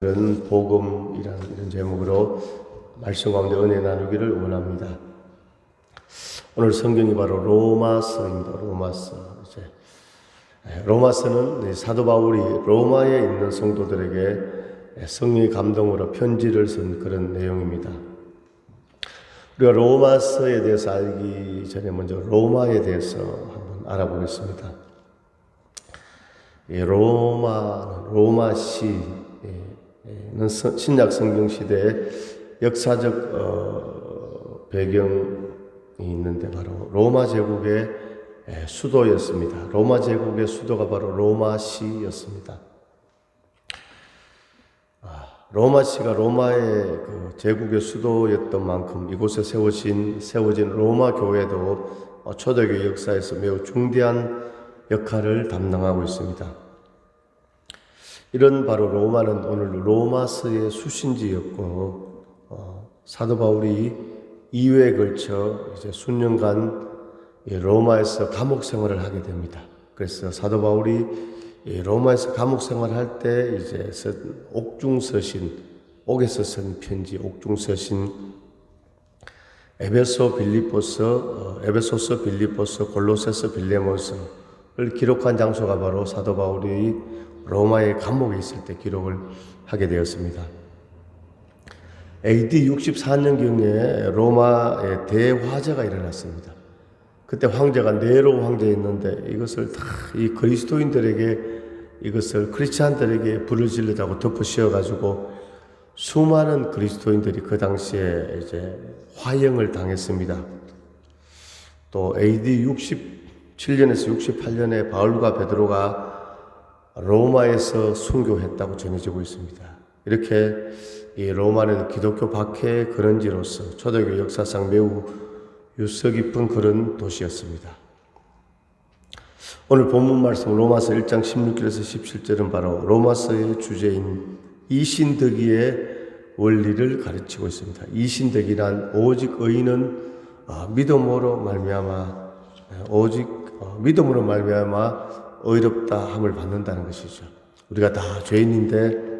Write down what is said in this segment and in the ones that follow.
이런 복음이라는 이런 제목으로 말씀 가운데 은혜 나누기를 원합니다. 오늘 성경이 바로 로마서입니다. 로마서는 사도 바울이 로마에 있는 성도들에게 성령의 감동으로 편지를 쓴 그런 내용입니다. 우리가 로마서에 대해서 알기 전에 먼저 로마에 대해서 한번 알아보겠습니다. 로마시 신약 성경 시대에 역사적 배경이 있는데 바로 로마 제국의 수도였습니다. 로마 제국의 수도가 바로 로마시였습니다. 로마시가 로마의 그 제국의 수도였던 만큼 이곳에 세워진 로마 교회도 초대교회 역사에서 매우 중대한 역할을 담당하고 있습니다. 이런 바로 로마는 오늘 로마서의 수신지였고 사도 바울이 2회에 걸쳐 이제 수년간 로마에서 감옥 생활을 하게 됩니다. 그래서 사도 바울이 로마에서 감옥 생활할 때 이제 옥에서 쓴 편지, 옥중서신 에베소서, 빌립보서, 골로새서, 빌레몬서를 기록한 장소가 바로 사도 바울이 로마의 감옥에 있을 때 기록을 하게 되었습니다. AD 64년경에 로마에 대화재가 일어났습니다. 그때 황제가 네로 황제였는데 이것을 다 이 그리스도인들에게 이것을 크리스찬들에게 불을 지르자고 덮어 씌워가지고 수많은 그리스도인들이 그 당시에 이제 화형을 당했습니다. 또 AD 67년에서 68년에 바울과 베드로가 로마에서 순교했다고 전해지고 있습니다. 이렇게 이 로마는 기독교 박해의 근원지로서 초대교회 역사상 매우 유서 깊은 그런 도시였습니다. 오늘 본문 말씀 로마서 1장 16절에서 17절은 바로 로마서의 주제인 이신덕이의 원리를 가르치고 있습니다. 이신덕이란 오직 의인은 믿음으로 말미암아 의롭다 함을 받는다는 것이죠. 우리가 다 죄인인데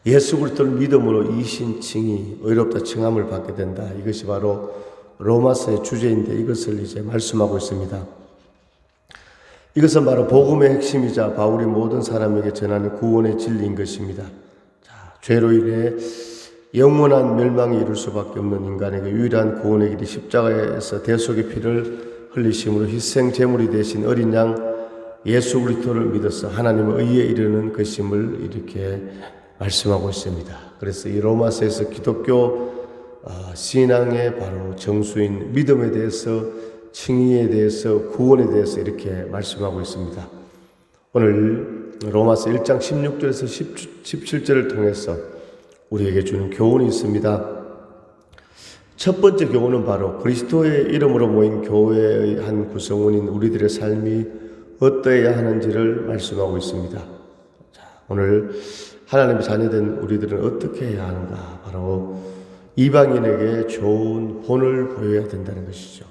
예수 그리스도를 믿음으로 이신칭이 의롭다 칭함을 받게 된다. 이것이 바로 로마서의 주제인데 이것을 이제 말씀하고 있습니다. 이것은 바로 복음의 핵심이자 바울이 모든 사람에게 전하는 구원의 진리인 것입니다. 죄로 인해 영원한 멸망에 이를 수밖에 없는 인간에게 유일한 구원의 길이 십자가에서 대속의 피를 흘리심으로 희생 제물이 되신 어린 양 예수 그리스도를 믿어서 하나님의 의에 이르는 것임을 이렇게 말씀하고 있습니다. 그래서 이 로마서에서 기독교 신앙의 바로 정수인 믿음에 대해서, 칭의에 대해서, 구원에 대해서 이렇게 말씀하고 있습니다. 오늘 로마서 1장 16절에서 17절을 통해서 우리에게 주는 교훈이 있습니다. 첫 번째 교훈은 바로 그리스도의 이름으로 모인 교회의 한 구성원인 우리들의 삶이 어떠해야 하는지를 말씀하고 있습니다. 오늘 하나님의 자녀된 우리들은 어떻게 해야 하는가? 바로 이방인에게 좋은 본을 보여야 된다는 것이죠.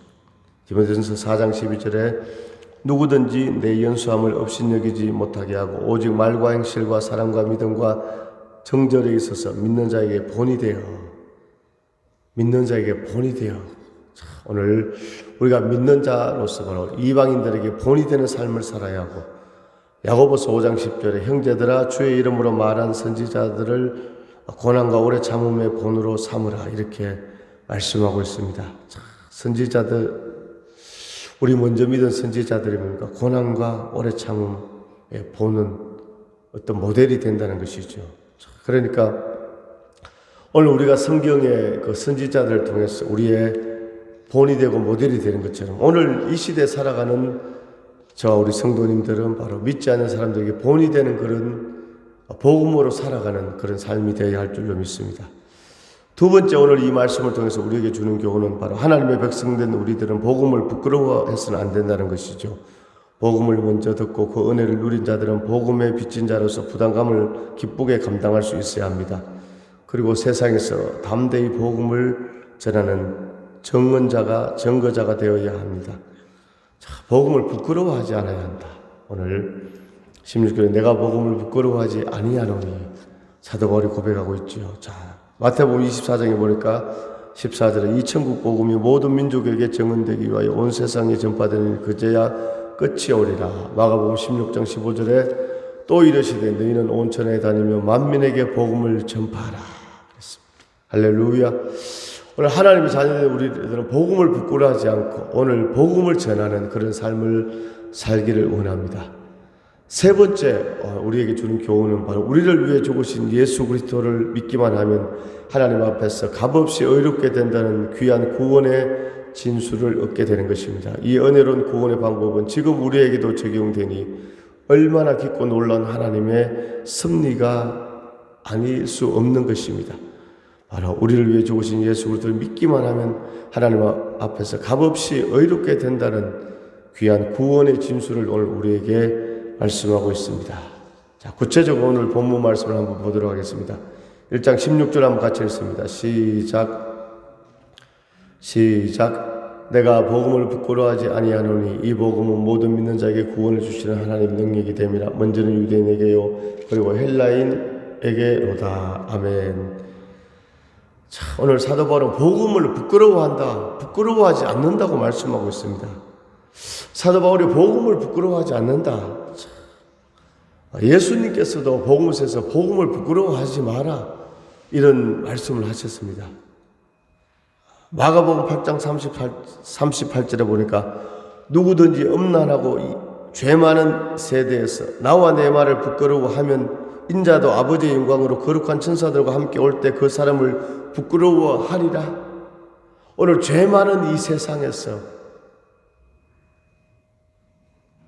디모데전서 4장 12절에 누구든지 내 연수함을 업신여기지 못하게 하고 오직 말과 행실과 사랑과 믿음과 정절에 있어서 믿는 자에게 본이 되어 오늘 우리가 믿는 자로서 바로 이방인들에게 본이 되는 삶을 살아야 하고 야고보서 5장 10절에 형제들아 주의 이름으로 말한 선지자들을 고난과 오래 참음의 본으로 삼으라 이렇게 말씀하고 있습니다. 선지자들 우리 먼저 믿은 선지자들이 뭡니까? 고난과 오래 참음의 본은 어떤 모델이 된다는 것이죠. 그러니까 오늘 우리가 성경의 그 선지자들을 통해서 우리의 본이 되고 모델이 되는 것처럼 오늘 이 시대에 살아가는 저와 우리 성도님들은 바로 믿지 않는 사람들에게 본이 되는 그런 복음으로 살아가는 그런 삶이 되어야 할 줄로 믿습니다. 두 번째 오늘 이 말씀을 통해서 우리에게 주는 교훈은 바로 하나님의 백성된 우리들은 복음을 부끄러워해서는 안 된다는 것이죠. 복음을 먼저 듣고 그 은혜를 누린 자들은 복음에 빚진 자로서 부담감을 기쁘게 감당할 수 있어야 합니다. 그리고 세상에서 담대히 복음을 전하는 증거자가 되어야 합니다. 복음을 부끄러워하지 않아야 한다. 오늘 16절에 내가 복음을 부끄러워하지 아니하노니 사도 바울이 고백하고 있지요. 자, 마태복음 24장에 보니까 14절에 이 천국 복음이 모든 민족에게 증언되기 위하여 온 세상에 전파되는 그제야 끝이 오리라. 마가복음 16장 15절에 또 이르시되 너희는 온 천하에 다니며 만민에게 복음을 전파하라 그랬습니다. 할렐루야. 오늘 하나님의 자녀된 우리들은 복음을 부끄러워하지 않고 오늘 복음을 전하는 그런 삶을 살기를 원합니다. 세 번째 우리에게 주는 교훈은 바로 우리를 위해 죽으신 예수 그리스도를 믿기만 하면 하나님 앞에서 값없이 의롭게 된다는 귀한 구원의 진수를 얻게 되는 것입니다. 이 은혜로운 구원의 방법은 지금 우리에게도 적용되니 얼마나 깊고 놀라운 하나님의 섭리가 아닐 수 없는 것입니다. 바로 우리를 위해 죽으신 예수 그리스도를 믿기만 하면 하나님 앞에서 값없이 의롭게 된다는 귀한 구원의 진수를 오늘 우리에게 말씀하고 있습니다. 자, 구체적으로 오늘 본문 말씀을 한번 보도록 하겠습니다. 1장 16절 한번 같이 읽습니다. 시작. 내가 복음을 부끄러워하지 아니하노니 이 복음은 모든 믿는 자에게 구원을 주시는 하나님 능력이 됨이라. 먼저는 유대인에게요 그리고 헬라인에게로다. 아멘. 자, 오늘 사도 바울은 복음을 부끄러워하지 않는다고 말씀하고 있습니다. 사도 바울이 복음을 부끄러워하지 않는다. 예수님께서도 복음서에서 복음을 부끄러워하지 마라 이런 말씀을 하셨습니다. 마가복음 8장 38절에 보니까 누구든지 음란하고 죄 많은 세대에서 나와 내 말을 부끄러워하면 인자도 아버지의 영광으로 거룩한 천사들과 함께 올 때 그 사람을 부끄러워하리라. 오늘 죄 많은 이 세상에서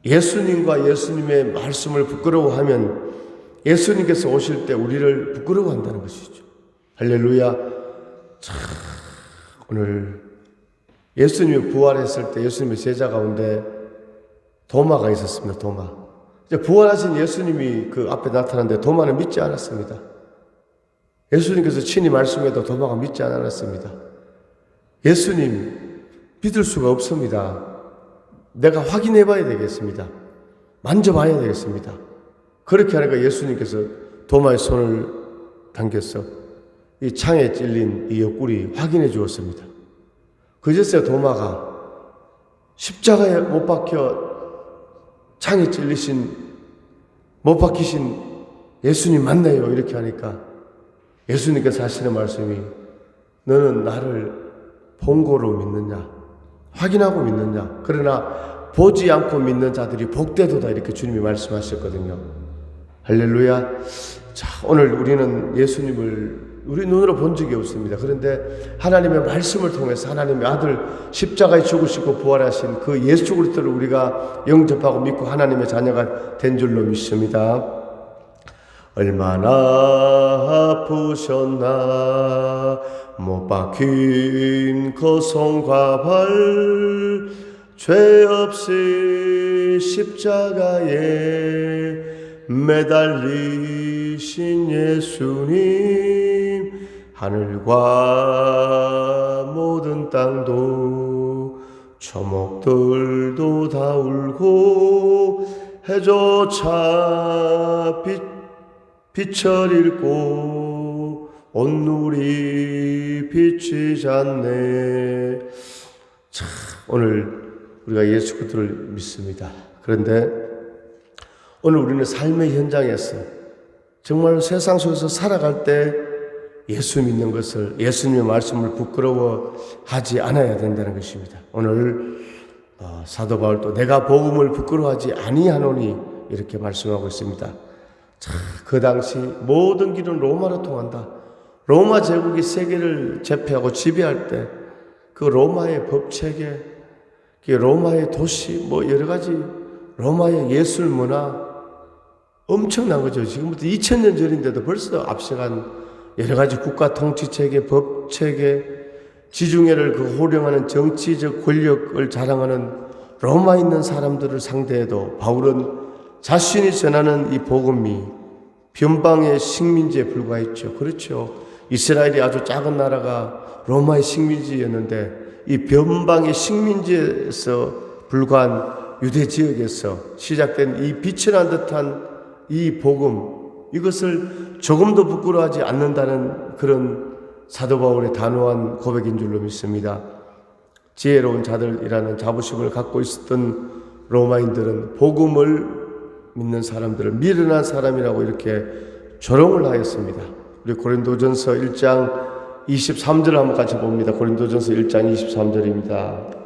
예수님과 예수님의 말씀을 부끄러워하면 예수님께서 오실 때 우리를 부끄러워한다는 것이죠. 할렐루야. 참, 오늘 예수님이 부활했을 때 예수님의 제자 가운데 도마가 있었습니다. 도마. 이제 부활하신 예수님이 그 앞에 나타났는데 도마는 믿지 않았습니다. 예수님께서 친히 말씀해도 도마가 믿지 않았습니다. 예수님 믿을 수가 없습니다. 내가 확인해 봐야 되겠습니다. 만져봐야 되겠습니다. 그렇게 하니까 예수님께서 도마의 손을 당겨서 이 창에 찔린 이 옆구리 확인해 주었습니다. 그제서야 도마가 십자가에 못 박혀 창에 못 박히신 예수님 맞나요? 이렇게 하니까 예수님께서 하시는 말씀이 너는 나를 본고로 믿느냐? 확인하고 믿느냐? 그러나 보지 않고 믿는 자들이 복되도다 이렇게 주님이 말씀하셨거든요. 할렐루야. 자, 오늘 우리는 예수님을 우리 눈으로 본 적이 없습니다. 그런데 하나님의 말씀을 통해서 하나님의 아들 십자가에 죽으시고 부활하신 그 예수 그리스도를 우리가 영접하고 믿고 하나님의 자녀가 된 줄로 믿습니다. 얼마나 아프셨나 못 박힌 그 손과 발 죄 없이 십자가에 매달리신 예수님 하늘과 모든 땅도 초목들도 다 울고 해조차 빛을 잃고 온누리 비치지 않네. 참, 오늘 우리가 예수 그리스도를 믿습니다. 그런데 오늘 우리는 삶의 현장에서 정말 세상 속에서 살아갈 때 예수 믿는 것을 예수님의 말씀을 부끄러워하지 않아야 된다는 것입니다. 오늘 사도 바울도 내가 복음을 부끄러워하지 아니하노니 이렇게 말씀하고 있습니다. 자, 그 당시 모든 길은 로마로 통한다. 로마 제국이 세계를 제패하고 지배할 때 그 로마의 법체계, 로마의 도시, 여러 가지 로마의 예술 문화 엄청난 거죠. 지금부터 2000년 전인데도 벌써 앞서간 여러 가지 국가 통치체계, 법체계, 지중해를 그 호령하는 정치적 권력을 자랑하는 로마에 있는 사람들을 상대해도 바울은 자신이 전하는 이 복음이 변방의 식민지에 불과했죠. 그렇죠. 이스라엘이 아주 작은 나라가 로마의 식민지였는데 이 변방의 식민지에서 불과한 유대 지역에서 시작된 이 빛을 한 듯한 이 복음, 이것을 조금도 부끄러워하지 않는다는 그런 사도 바울의 단호한 고백인 줄로 믿습니다. 지혜로운 자들이라는 자부심을 갖고 있었던 로마인들은 복음을 믿는 사람들을 미련한 사람이라고 이렇게 조롱을 하였습니다. 우리 고린도전서 1장 23절을 한번 같이 봅니다. 고린도전서 1장 23절입니다.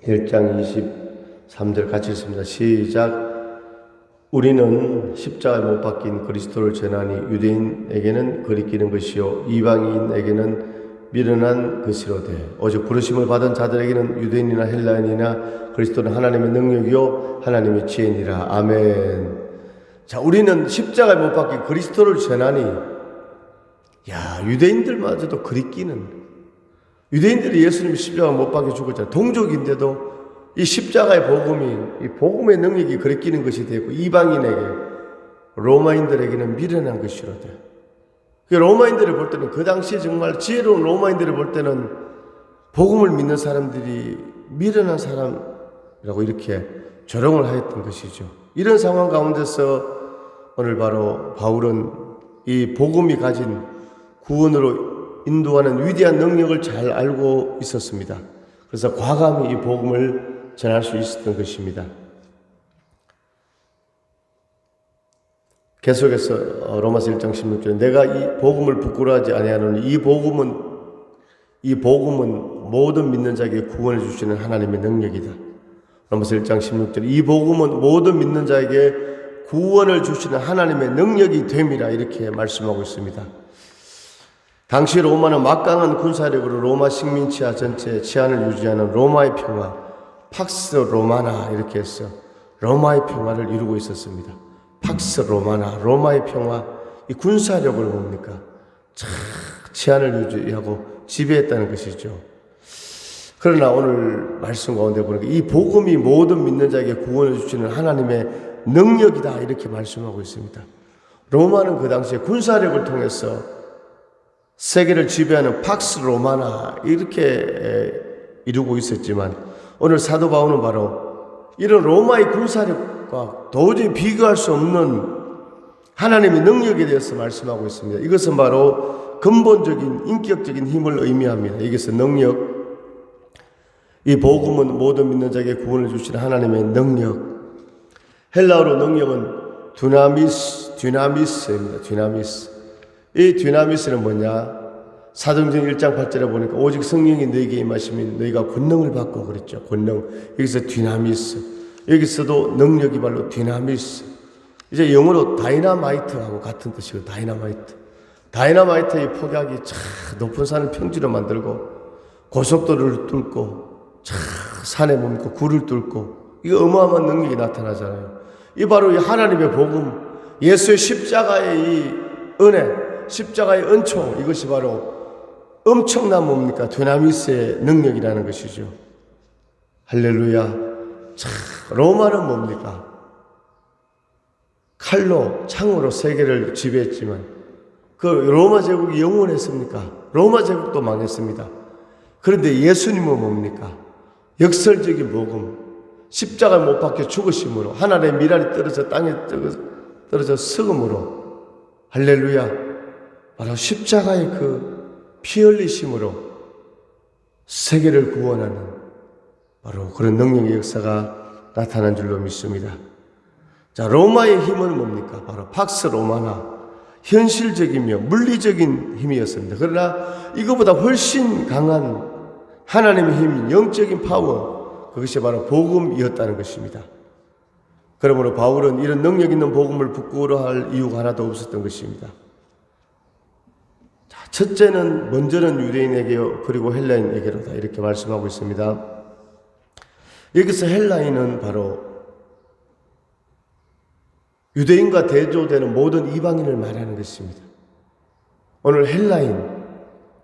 (1장 23절) 같이 읽습니다. 시작. 우리는 십자가에 못 박힌 그리스도를 전하니 유대인에게는 거리끼는 것이요 이방인에게는 미련한 것이로되 오직 부르심을 받은 자들에게는 유대인이나 헬라인이나 그리스도는 하나님의 능력이요 하나님의 지혜니라. 아멘. 자, 우리는 십자가에 못 박힌 그리스도를 전하니, 야, 유대인들마저도 거리끼는, 유대인들이 예수님이 십자가 못 박혀 죽었잖아요. 동족인데도 이 십자가의 복음이, 이 복음의 능력이 거리끼는 것이 되고, 이방인에게, 로마인들에게는 미련한 것이로되. 로마인들을 볼 때는, 그 당시에 정말 지혜로운 로마인들을 볼 때는 복음을 믿는 사람들이 미련한 사람이라고 이렇게 조롱을 하였던 것이죠. 이런 상황 가운데서 오늘 바로 바울은 이 복음이 가진 구원으로 인도하는 위대한 능력을 잘 알고 있었습니다. 그래서 과감히 이 복음을 전할 수 있었던 것입니다. 계속해서 로마서 1장 16절에 내가 이 복음을 부끄러워하지 아니하노니 이 복음은 모든 믿는 자에게 구원을 주시는 하나님의 능력이다. 로마서 1장 16절 이 복음은 모든 믿는 자에게 구원을 주시는 하나님의 능력이 됨이라 이렇게 말씀하고 있습니다. 당시 로마는 막강한 군사력으로 로마 식민 치하 전체의 치안을 유지하는 로마의 평화, 팍스 로마나 이렇게 해서 로마의 평화를 이루고 있었습니다. 팍스 로마나, 로마의 평화, 이 군사력을 뭡니까? 치안을 유지하고 지배했다는 것이죠. 그러나 오늘 말씀 가운데 보니까 이 복음이 모든 믿는 자에게 구원을 주시는 하나님의 능력이다 이렇게 말씀하고 있습니다. 로마는 그 당시에 군사력을 통해서 세계를 지배하는 팍스 로마나 이렇게 이루고 있었지만 오늘 사도 바울은 바로 이런 로마의 군사력과 도저히 비교할 수 없는 하나님의 능력에 대해서 말씀하고 있습니다. 이것은 바로 근본적인 인격적인 힘을 의미합니다. 이것은 능력, 이 복음은 모든 믿는 자에게 구원을 주시는 하나님의 능력. 헬라어로 능력은 디나미스입니다. 디나미스. 이 디나미스는 뭐냐? 사도행전 1장 8절에 보니까 오직 성령이 너희에게 임하시면 너희가 권능을 받고 그랬죠. 권능. 여기서 디나미스. 여기서도 능력이 바로 디나미스. 이제 영어로 다이나마이트하고 같은 뜻이고 다이나마이트. 다이나마이트의 폭약이 높은 산을 평지로 만들고 고속도로를 뚫고 산에 멈고 굴을 뚫고 이거 어마어마한 능력이 나타나잖아요. 이 바로 이 하나님의 복음, 예수의 십자가의 이 은혜, 십자가의 은총, 이것이 바로 엄청난 뭡니까? 디나미스의 능력이라는 것이죠. 할렐루야. 로마는 뭡니까? 칼로, 창으로 세계를 지배했지만 그 로마 제국이 영원했습니까? 로마 제국도 망했습니다. 그런데 예수님은 뭡니까? 역설적인 복음, 십자가에 못 박혀 죽으심으로 하늘의 미랄이 떨어져 땅에 떨어져 썩음으로 할렐루야. 바로 십자가의 그 피 흘리심으로 세계를 구원하는 바로 그런 능력의 역사가 나타난 줄로 믿습니다. 자, 로마의 힘은 뭡니까? 바로 팍스 로마나 현실적이며 물리적인 힘이었습니다. 그러나 이거보다 훨씬 강한 하나님의 힘, 영적인 파워, 그것이 바로 복음이었다는 것입니다. 그러므로 바울은 이런 능력 있는 복음을 부끄러워할 이유가 하나도 없었던 것입니다. 자, 첫째는 먼저는 유대인에게요, 그리고 헬라인에게로다 이렇게 말씀하고 있습니다. 여기서 헬라인은 바로 유대인과 대조되는 모든 이방인을 말하는 것입니다. 오늘 헬라인,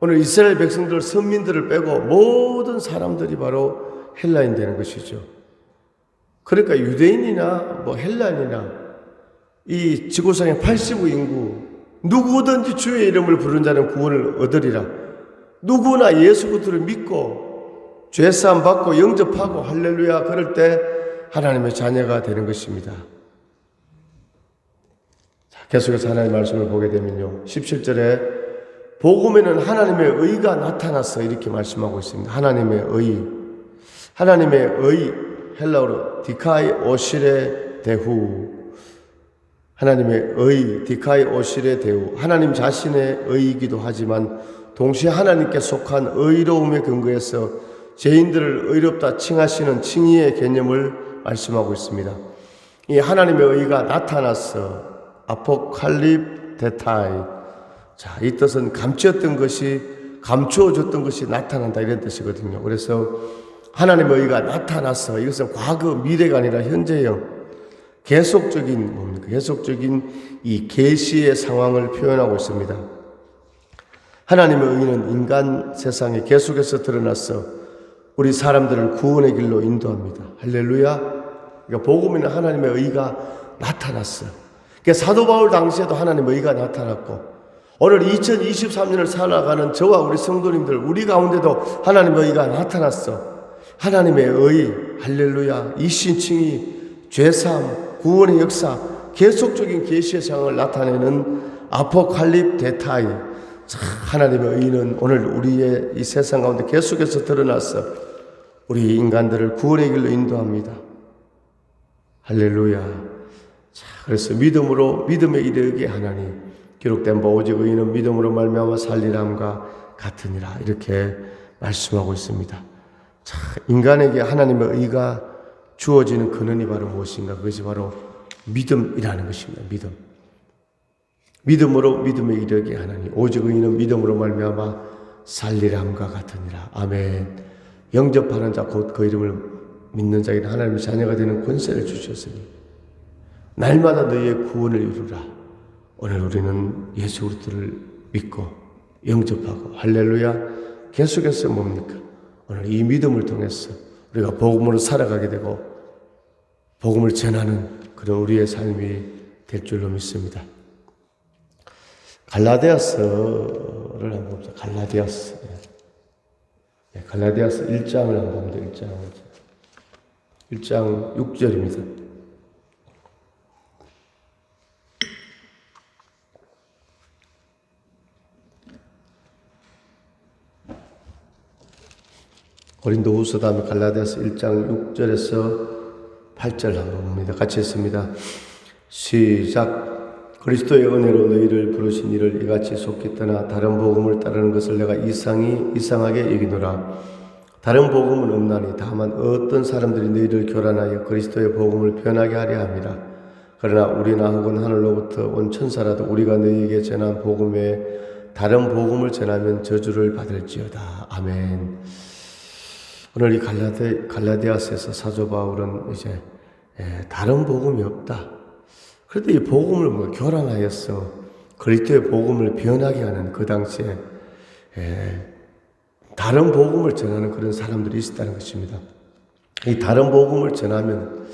오늘 이스라엘 백성들, 선민들을 빼고 모든 사람들이 바로 헬라인 되는 것이죠. 그러니까 유대인이나 헬라인이나 이 지구상의 85 인구 누구든지 주의 이름을 부르는 자는 구원을 얻으리라. 누구나 예수 그리스도를 믿고 죄사함 받고 영접하고 할렐루야 그럴 때 하나님의 자녀가 되는 것입니다. 계속해서 하나님의 말씀을 보게 되면요, 17절에 복음에는 하나님의 의가 나타났어 이렇게 말씀하고 있습니다. 하나님의 의, 헬라어로 디카이 오시레 데후, 하나님의 의, 디카이 오시레 데후, 하나님 자신의 의이기도 하지만 동시에 하나님께 속한 의로움의 근거에서 죄인들을 의롭다 칭하시는 칭의의 개념을 말씀하고 있습니다. 이 하나님의 의가 나타났어, 아포칼립 데타이. 자, 이 뜻은 감추었던 것이, 감추어졌던 것이 나타난다 이런 뜻이거든요. 그래서 하나님의 의가 나타났어, 이것은 과거, 미래가 아니라 현재형, 계속적인 뭡니까? 계속적인 이 계시의 상황을 표현하고 있습니다. 하나님의 의는 인간 세상에 계속해서 드러났어 우리 사람들을 구원의 길로 인도합니다. 할렐루야. 그러니까 복음에는 하나님의 의가 나타났어. 그러니까 사도 바울 당시에도 하나님의 의가 나타났고, 오늘 2023년을 살아가는 저와 우리 성도님들, 우리 가운데도 하나님의 의가 나타났어. 하나님의 의, 할렐루야, 이신칭의, 죄사함, 구원의 역사, 계속적인 계시의 상황을 나타내는 아포칼립 데타이. 하나님의 의는 오늘 우리의 이 세상 가운데 계속해서 드러났어 우리 인간들을 구원의 길로 인도합니다. 할렐루야. 자, 그래서 믿음에 이르게 하나니 기록된 바 오직 의인은 믿음으로 말미암아 살리람과 같으니라 이렇게 말씀하고 있습니다. 자, 인간에게 하나님의 의가 주어지는 근원이 바로 무엇인가? 그것이 바로 믿음이라는 것입니다. 믿음으로 믿음에 이르게 하나니 오직 의인은 믿음으로 말미암아 살리람과 같으니라. 아멘. 영접하는 자 곧 그 이름을 믿는 자에게 하나님의 자녀가 되는 권세를 주셨으니 날마다 너희의 구원을 이루라. 오늘 우리는 예수 그리스도를 믿고 영접하고 할렐루야 계속해서 뭡니까? 오늘 이 믿음을 통해서 우리가 복음으로 살아가게 되고 복음을 전하는 그런 우리의 삶이 될 줄로 믿습니다. 갈라디아서를 한번 봅시다. 갈라디아서 1장을 한번 봅니다. 1장 6절입니다. 고린도후서 다음에 갈라디아서 1장 6절에서 8절 한번 봅니다. 같이 했습니다. 시작. 그리스도의 은혜로 너희를 부르신 이를 이같이 속히 떠나 다른 복음을 따르는 것을 내가 이상하게 여기노라. 다른 복음은 없나니 다만 어떤 사람들이 너희를 교란하여 그리스도의 복음을 변하게 하려 함이라. 그러나 우리나 혹은 하늘로부터 온 천사라도 우리가 너희에게 전한 복음에 다른 복음을 전하면 저주를 받을지어다. 아멘. 오늘 이 갈라디아서에서 사도 바울은 이제 다른 복음이 없다. 그런데 이 복음을 교란하였어 그리스도의 복음을 변하게 하는 그 당시에 다른 복음을 전하는 그런 사람들이 있었다는 것입니다. 이 다른 복음을 전하면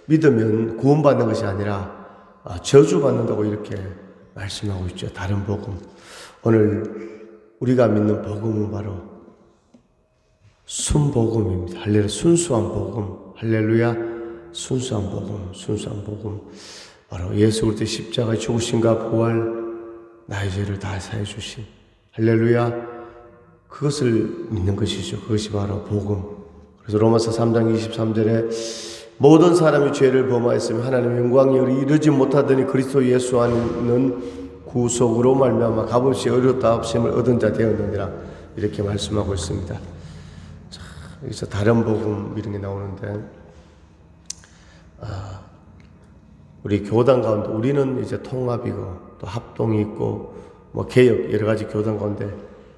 믿으면 구원받는 것이 아니라 저주받는다고 이렇게 말씀하고 있죠. 다른 복음. 오늘 우리가 믿는 복음은 바로 순복음입니다. 할렐루야. 순수한 복음. 할렐루야. 순수한 복음. 바로 예수 그리스도의 십자가의 죽으심과 부활, 나의 죄를 다 사해 주신 할렐루야. 그것을 믿는 것이죠. 그것이 바로 복음. 그래서 로마서 3장 23절에 모든 사람이 죄를 범하였으며 하나님의 영광이 이르지 못하더니 그리스도 예수 안에는 구속으로 말미암아 값없이 의롭다 하심을 얻은 자 되었느니라 이렇게 말씀하고 있습니다. 자, 여기서 다른 복음 이런 게 나오는데 우리 교단 가운데 우리는 이제 통합이고 또 합동이 있고 뭐 개혁 여러 가지 교단 가운데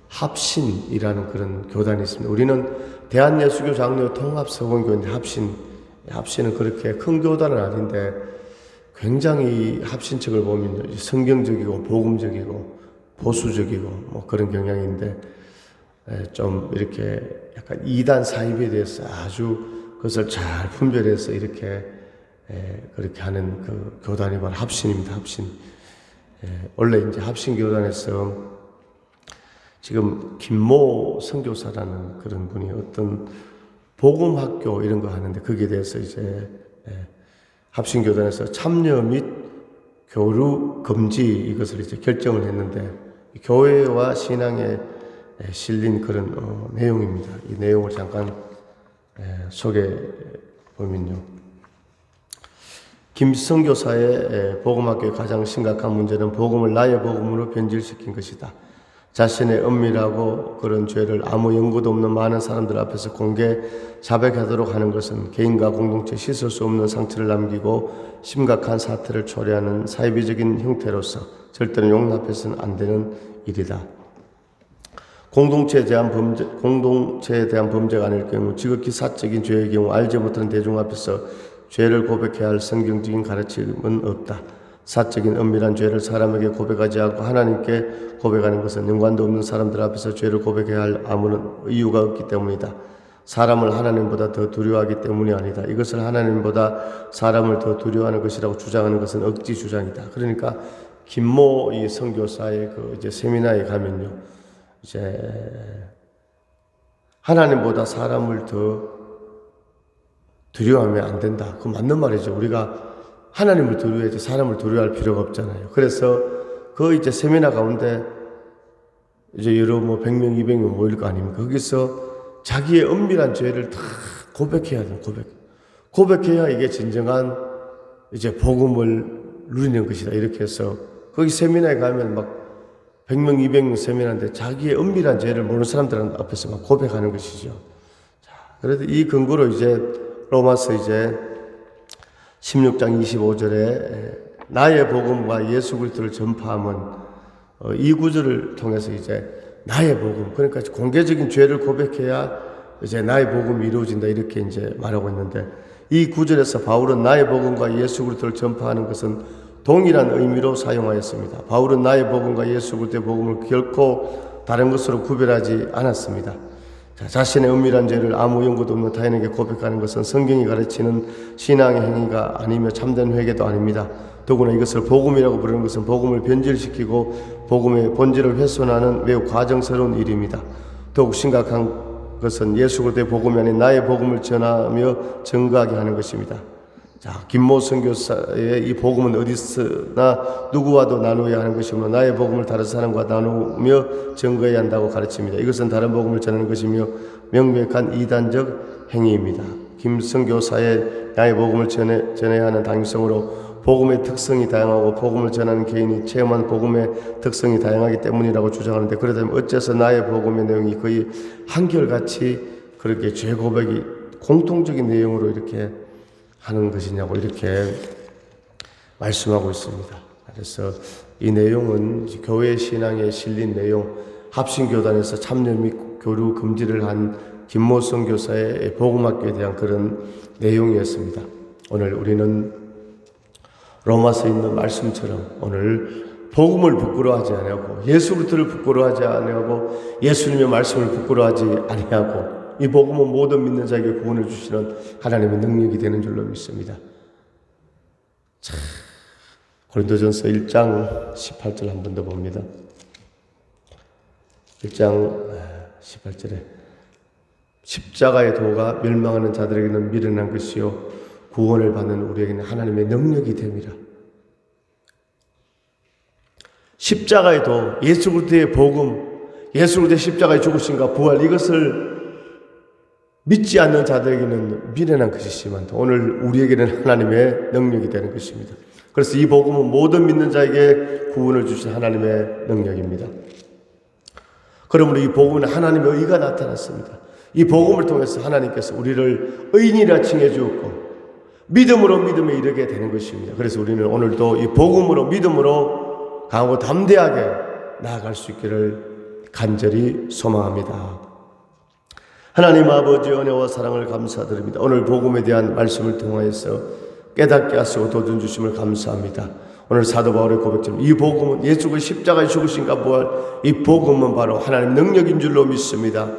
합신이라는 그런 교단이 있습니다. 우리는 대한예수교 장로 통합서원교인데 합신은 그렇게 큰 교단은 아닌데 굉장히 합신책을 보면 성경적이고 복음적이고 보수적이고 뭐 그런 경향인데 좀 이렇게 약간 이단 사입에 대해서 아주 그것을 잘 분별해서 이렇게 그렇게 하는 그 교단이 바로 합신입니다. 합신. 원래 이제 합신 교단에서 지금 김모 선교사라는 그런 분이 어떤 복음학교 이런 거 하는데 거기에 대해서 이제 합신 교단에서 참여 및 교류 금지 이것을 이제 결정을 했는데 교회와 신앙에 실린 그런 내용입니다. 이 내용을 잠깐 소개해 보면요. 김 선교사의 복음학교의 가장 심각한 문제는 복음을 나의 복음으로 변질시킨 것이다. 자신의 은밀하고 그런 죄를 아무 연고도 없는 많은 사람들 앞에서 공개 자백하도록 하는 것은 개인과 공동체에 씻을 수 없는 상처를 남기고 심각한 사태를 초래하는 사이비적인 형태로서 절대로 용납해서는 안 되는 일이다. 공동체에 대한 범죄가 아닐 경우 지극히 사적인 죄의 경우 알지 못하는 대중 앞에서 죄를 고백해야 할 성경적인 가르침은 없다. 사적인 은밀한 죄를 사람에게 고백하지 않고 하나님께 고백하는 것은 연관도 없는 사람들 앞에서 죄를 고백해야 할 아무런 이유가 없기 때문이다. 사람을 하나님보다 더 두려워하기 때문이 아니다. 이것을 하나님보다 사람을 더 두려워하는 것이라고 주장하는 것은 억지 주장이다. 그러니까 김모 이 선교사의 그 이제 세미나에 가면요, 이제 하나님보다 사람을 더 두려워하면 안 된다. 그거 맞는 말이죠. 우리가 하나님을 두려워해야지 사람을 두려워할 필요가 없잖아요. 그래서 그 이제 세미나 가운데 이제 여러 100명, 200명 모일 거 아닙니까? 거기서 자기의 은밀한 죄를 다 고백해야 돼요. 고백해야 이게 진정한 이제 복음을 누리는 것이다. 이렇게 해서 거기 세미나에 가면 막 100명, 200명 세미나인데 자기의 은밀한 죄를 모르는 사람들 앞에서 막 고백하는 것이죠. 자, 그래도 이 근거로 이제 로마서 이제 16장 25절에 나의 복음과 예수 그리스도를 전파함은 이 구절을 통해서 이제 나의 복음, 그러니까 공개적인 죄를 고백해야 이제 나의 복음이 이루어진다 이렇게 이제 말하고 있는데 이 구절에서 바울은 나의 복음과 예수 그리스도를 전파하는 것은 동일한 의미로 사용하였습니다. 바울은 나의 복음과 예수 그리스도의 복음을 결코 다른 것으로 구별하지 않았습니다. 자신의 은밀한 죄를 아무 연고도 없는 타인에게 고백하는 것은 성경이 가르치는 신앙의 행위가 아니며 참된 회개도 아닙니다. 더구나 이것을 복음이라고 부르는 것은 복음을 변질시키고 복음의 본질을 훼손하는 매우 과정스러운 일입니다. 더욱 심각한 것은 예수 그리스도의 복음이 아닌 나의 복음을 전하며 증거하게 하는 것입니다. 자, 김모 선교사의 이 복음은 어디서나 누구와도 나누어야 하는 것이므로 나의 복음을 다른 사람과 나누며 증거해야 한다고 가르칩니다. 이것은 다른 복음을 전하는 것이며 명백한 이단적 행위입니다. 김 선교사의 나의 복음을 전해야 하는 당위성으로 복음의 특성이 다양하고 복음을 전하는 개인이 체험한 복음의 특성이 다양하기 때문이라고 주장하는데, 그렇다면 어째서 나의 복음의 내용이 거의 한결같이 그렇게 죄 고백이 공통적인 내용으로 이렇게 하는 것이냐고 이렇게 말씀하고 있습니다. 그래서 이 내용은 교회 신앙에 실린 내용, 합신교단에서 참여 및 교류 금지를 한 김모 선교사의 복음학교에 대한 그런 내용이었습니다. 오늘 우리는 로마서에 있는 말씀처럼 오늘 복음을 부끄러워하지 아니하고 예수 그리스도를 부끄러워하지 아니하고 예수님의 말씀을 부끄러워하지 아니하고 이 복음은 모든 믿는 자에게 구원을 주시는 하나님의 능력이 되는 줄로 믿습니다. 자, 고린도전서 1장 18절 한 번 더 봅니다. 1장 18절에 십자가의 도가 멸망하는 자들에게는 미련한 것이요 구원을 받는 우리에게는 하나님의 능력이 됨이라. 십자가의 도, 예수 그리스도의 복음, 예수 그리스도의 십자가의 죽으심과 부활, 이것을 믿지 않는 자들에게는 미련한 것이지만 오늘 우리에게는 하나님의 능력이 되는 것입니다. 그래서 이 복음은 모든 믿는 자에게 구원을 주신 하나님의 능력입니다. 그러므로 이 복음은 하나님의 의가 나타났습니다. 이 복음을 통해서 하나님께서 우리를 의인이라 칭해 주었고 믿음으로 믿음에 이르게 되는 것입니다. 그래서 우리는 오늘도 이 복음으로 믿음으로 강하고 담대하게 나아갈 수 있기를 간절히 소망합니다. 하나님 아버지의 은혜와 사랑을 감사드립니다. 오늘 복음에 대한 말씀을 통하여서 깨닫게 하시고 도전 주심을 감사합니다. 오늘 사도 바울의 고백처럼 이 복음은 예수가 십자가에 죽으신가 부활, 이 복음은 바로 하나님의 능력인 줄로 믿습니다.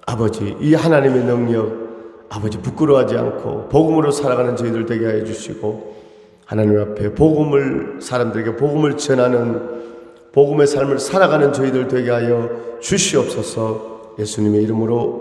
아버지, 이 하나님의 능력, 아버지 부끄러워하지 않고 복음으로 살아가는 저희들 되게 해 주시고, 하나님 앞에 복음을, 사람들에게 복음을 전하는 복음의 삶을 살아가는 저희들 되게 하여 주시옵소서. 예수님의 이름으로